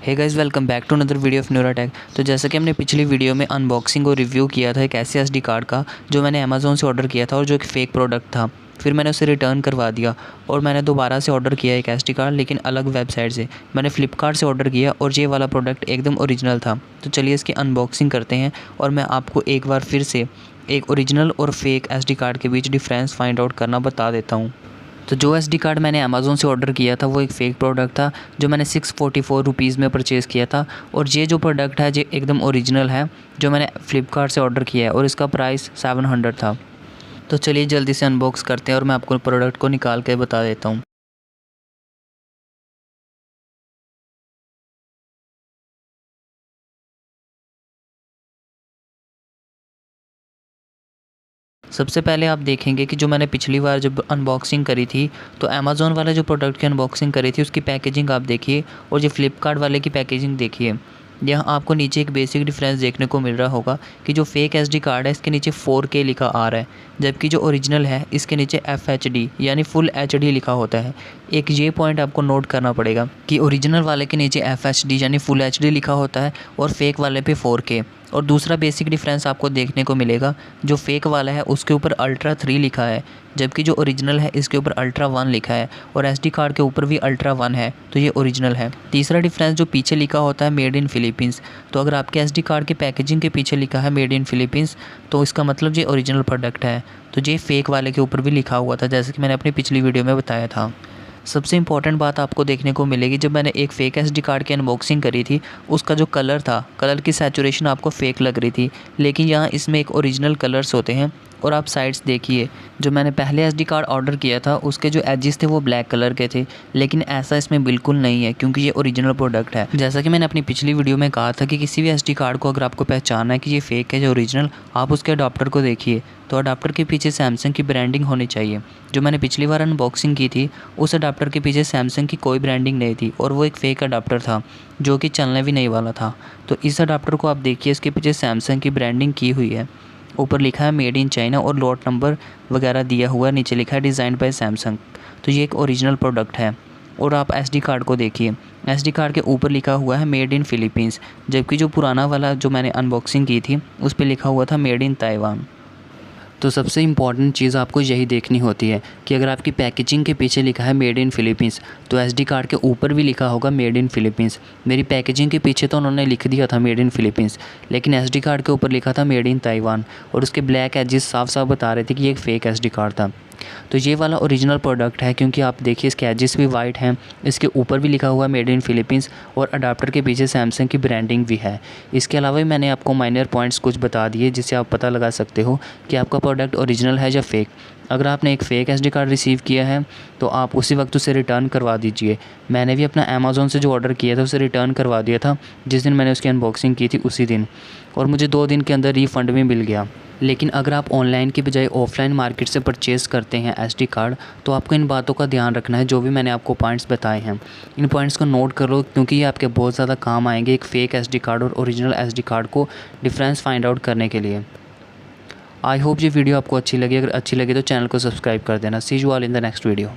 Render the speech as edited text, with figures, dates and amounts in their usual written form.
Hey guys, welcome back to another video of Neuratech. तो जैसा कि हमने पिछली वीडियो में अनबॉक्सिंग और रिव्यू किया था एक ऐसे एसडी कार्ड का जो मैंने अमेज़ॉन से ऑर्डर किया था और जो एक फ़ेक प्रोडक्ट था। फिर मैंने उसे रिटर्न करवा दिया और मैंने दोबारा से ऑर्डर किया एक एसडी कार्ड, लेकिन अलग वेबसाइट से। मैंने फ्लिपकार्ट से ऑर्डर किया और ये वाला प्रोडक्ट एकदम ओरिजिनल था। तो चलिए इसकी अनबॉक्सिंग करते हैं और मैं आपको एक बार फिर से एक ओरिजिनल और फेक एसडी कार्ड के बीच डिफरेंस फाइंड आउट करना बता देता हूँ। तो जो एसडी कार्ड मैंने अमेज़ॉन से ऑर्डर किया था वो एक फ़ेक प्रोडक्ट था जो मैंने 644 रुपीज़ में परचेज़ किया था। और ये जो प्रोडक्ट है ये एकदम ओरिजिनल है जो मैंने फ़्लिपकार्ट से ऑर्डर किया है और इसका प्राइस 700 था। तो चलिए जल्दी से अनबॉक्स करते हैं और मैं आपको प्रोडक्ट को निकाल के बता देता हूँ। सबसे पहले आप देखेंगे कि जो मैंने पिछली बार जब अनबॉक्सिंग करी थी तो अमेज़ॉन वाला जो प्रोडक्ट की अनबॉक्सिंग करी थी उसकी पैकेजिंग आप देखिए और जो फ़्लिपकार्ट वाले की पैकेजिंग देखिए। यहाँ आपको नीचे एक बेसिक डिफरेंस देखने को मिल रहा होगा कि जो फेक एसडी कार्ड है इसके नीचे 4K लिखा आ रहा है, जबकि जो ओरिजिनल है इसके नीचे FHD यानी फुल HD लिखा होता है। एक ये पॉइंट आपको नोट करना पड़ेगा कि ओरिजिनल वाले के नीचे FHD यानी फुल HD लिखा होता है और फेक वाले पे 4K। और दूसरा बेसिक डिफरेंस आपको देखने को मिलेगा, जो फेक वाला है उसके ऊपर अल्ट्रा 3 लिखा है, जबकि जो ओरिजिनल है इसके ऊपर अल्ट्रा 1 लिखा है और एसडी कार्ड के ऊपर भी अल्ट्रा 1 है, तो ये ओरिजिनल है। तीसरा डिफरेंस जो पीछे लिखा होता है मेड इन फिलीपींस, तो अगर आपके एसडी कार्ड के पैकेजिंग के पीछे लिखा है मेड इन फिलीपींस तो इसका मतलब ये ओरिजिनल प्रोडक्ट है। तो ये फेक वाले के ऊपर भी लिखा हुआ था, जैसे कि मैंने अपनी पिछली वीडियो में बताया था। सबसे इम्पॉर्टेंट बात आपको देखने को मिलेगी, जब मैंने एक फ़ेक एसडी कार्ड की अनबॉक्सिंग करी थी उसका जो कलर था, कलर की सैचुरेशन आपको फ़ेक लग रही थी, लेकिन यहाँ इसमें एक ओरिजिनल कलर्स होते हैं। और आप साइड्स देखिए, जो मैंने पहले एसडी कार्ड ऑर्डर किया था उसके जो एजेस थे वो ब्लैक कलर के थे, लेकिन ऐसा इसमें बिल्कुल नहीं है क्योंकि ये ओरिजिनल प्रोडक्ट है। जैसा कि मैंने अपनी पिछली वीडियो में कहा था कि किसी भी एसडी कार्ड को अगर आपको पहचानना है कि ये फ़ेक है या ओरिजिनल, आप उसके अडाप्टर को देखिए। तो अडाप्टर के पीछे सैमसंग की ब्रांडिंग होनी चाहिए। जो मैंने पिछली बार अनबॉक्सिंग की थी उस अडाप्टर के पीछे सैमसंग की कोई ब्रांडिंग नहीं थी और वो एक फ़ेक अडाप्टर था जो कि चलने भी नहीं वाला था। तो इस अडाप्टर को आप देखिए, इसके पीछे सैमसंग की ब्रांडिंग की हुई है, ऊपर लिखा है मेड इन चाइना और लॉट नंबर वगैरह दिया हुआ है, नीचे लिखा है डिज़ाइन बाय सैमसंग। तो ये एक ओरिजिनल प्रोडक्ट है। और आप एसडी कार्ड को देखिए, एसडी कार्ड के ऊपर लिखा हुआ है मेड इन फिलीपींस, जबकि जो पुराना वाला जो मैंने अनबॉक्सिंग की थी उस पर लिखा हुआ था मेड इन ताइवान। तो सबसे इम्पॉर्टेंट चीज़ आपको यही देखनी होती है कि अगर आपकी पैकेजिंग के पीछे लिखा है मेड इन फिलीपींस तो एसडी कार्ड के ऊपर भी लिखा होगा मेड इन फिलीपींस। मेरी पैकेजिंग के पीछे तो उन्होंने लिख दिया था मेड इन फिलीपींस, लेकिन एसडी कार्ड के ऊपर लिखा था मेड इन ताइवान और उसके ब्लैक एजेस साफ साफ बता रहे थे कि ये एक फ़ेक एसडी कार्ड था। तो ये वाला ओरिजिनल प्रोडक्ट है क्योंकि आप देखिए इसके एजेस भी वाइट हैं, इसके ऊपर भी लिखा हुआ है मेड इन फिलीपींस और अडाप्टर के पीछे सैमसंग की ब्रांडिंग भी है। इसके अलावा भी मैंने आपको माइनर पॉइंट्स कुछ बता दिए जिससे आप पता लगा सकते हो कि आपका प्रोडक्ट ओरिजिनल है या फ़ेक। अगर आपने एक फ़ेक एसडी कार्ड रिसीव किया है तो आप उसी वक्त उसे रिटर्न करवा दीजिए। मैंने भी अपना अमेज़ॉन से जो ऑर्डर किया था उसे रिटर्न करवा दिया था जिस दिन मैंने उसकी अनबॉक्सिंग की थी उसी दिन, और मुझे 2 दिन के अंदर रिफ़ंड भी मिल गया। लेकिन अगर आप ऑनलाइन की बजाय ऑफ़लाइन मार्केट से परचेज़ करते हैं एसडी कार्ड तो आपको इन बातों का ध्यान रखना है, जो भी मैंने आपको पॉइंट्स बताए हैं इन पॉइंट्स को नोट कर लो क्योंकि ये आपके बहुत ज़्यादा काम आएंगे एक फ़ेक एसडी कार्ड और ओरिजिनल एसडी कार्ड को डिफरेंस फाइंड आउट करने के लिए। आई होप ये वीडियो आपको अच्छी लगी। अगर अच्छी लगी तो चैनल को सब्सक्राइब कर देना। See you all in the next video.